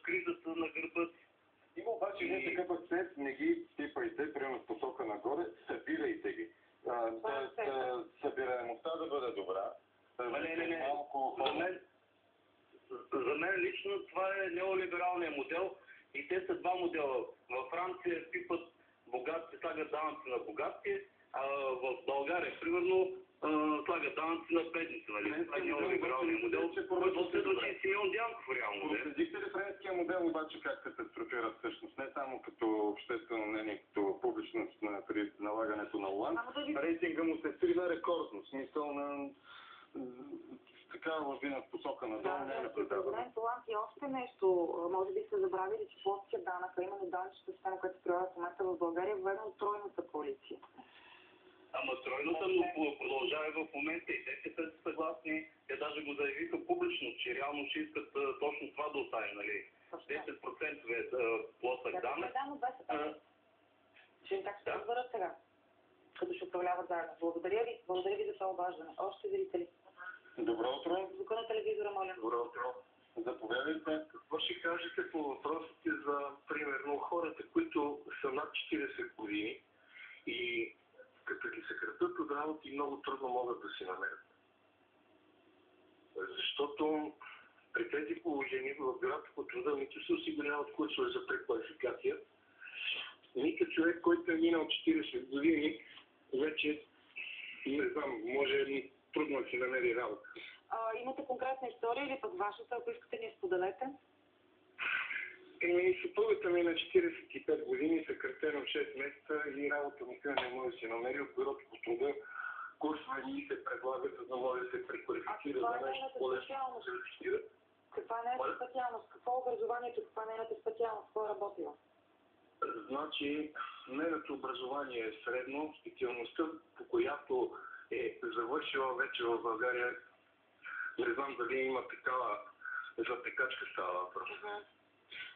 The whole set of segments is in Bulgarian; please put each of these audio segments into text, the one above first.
кризата на гърба си. Има обаче един такъв акцент, не ги типайте, примерно в посока нагоре, събирайте ги. Събираемостта да бъде добра. Не. За мен лично това е неолибералният модел и те са два модела. Във Франция пипат богати, слагат данъци на богати, а в България, примерно, слагат данъци на бедници. Нали? Това е неолибералният модел, който следваше и Симеон Дянков реално. Проследихте ли френския модел обаче как катастрофира всъщност? Не само като обществено мнение, като публичност при налагането на Оланд. Рейтинга му се срина рекордно. Смисъл на такава лавина в посока на долу не е наблюдавана. Президент Оланд и още нещо, може би сте забравили, че плоския данък, а именно данъчната система, която се прилага в момента в България, е въведена от тройната коалиция. Ама тройната, но продължава в момента и те са съгласни. Те даже го заявиха публично, че реално ще искат точно това да остави, нали? 10% плосък данък. Ще как ще разберат сега, като ще управляват заедно. Благодаря ви за това обаждане. Още зрители. Добро утро. Звука на телевизора, моля. Добро утро. Заповядайте. Какво ще кажете по въпросите за, примерно, хората, които са над 40 години и като ги съкратят от работа и много трудно могат да си намерят? Защото при тези положения в бюрата по труда нито се осигуряват курсове за преквалификация, нито човек, който е минал 40 години, вече, не знам, може трудно да си намери работа. Имате конкретна история или пък вашата, ако искате ни споделете? Съпругата ми на 45 години, съкратена в 6 месеца и работа никъде не може да си намери от бюрото по труда. Курсове ни се предлагат, за да може да се преквалифицира за нещо по-лесно. Каква е нейната специалност? Какво е образованието? Каква е нейната специалност? Какво е работила? Значи, нейното образование е средно, специалността, по която е завършила вече в България, не знам дали има такава, за текачка става въпрос.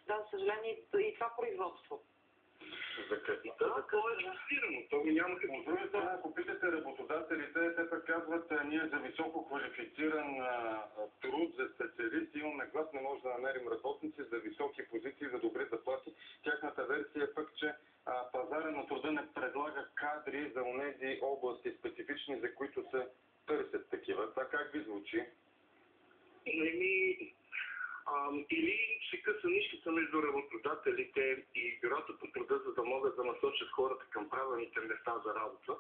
Да, за съжаление и това производство. За какво е фиксирано? То го няма какво. От друга страна, ако питате работодателите, те пък казват, ние за високо квалифициран труд, за специалисти имаме глас, не може да намерим работници за високи позиции, за добри заплати. Тяхната версия е пък, че пазара на труда не предлага кадри за онези области специфични, за които се търсят такива. Това как ви звучи? Или се къса нищата между работодателите и бюрото по труда, за да могат да насочат хората към правилните места за работа,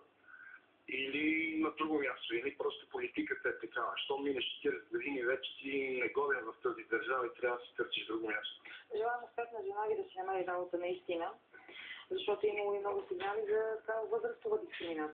или на друго място, или просто политиката е такава. Що минеш 40 години, вече си негоден в тази държава и трябва да си търсиш друго място. Желаем успех на жена ви да си намери работа наистина, защото имало и много сигнали за възрастова дискриминация.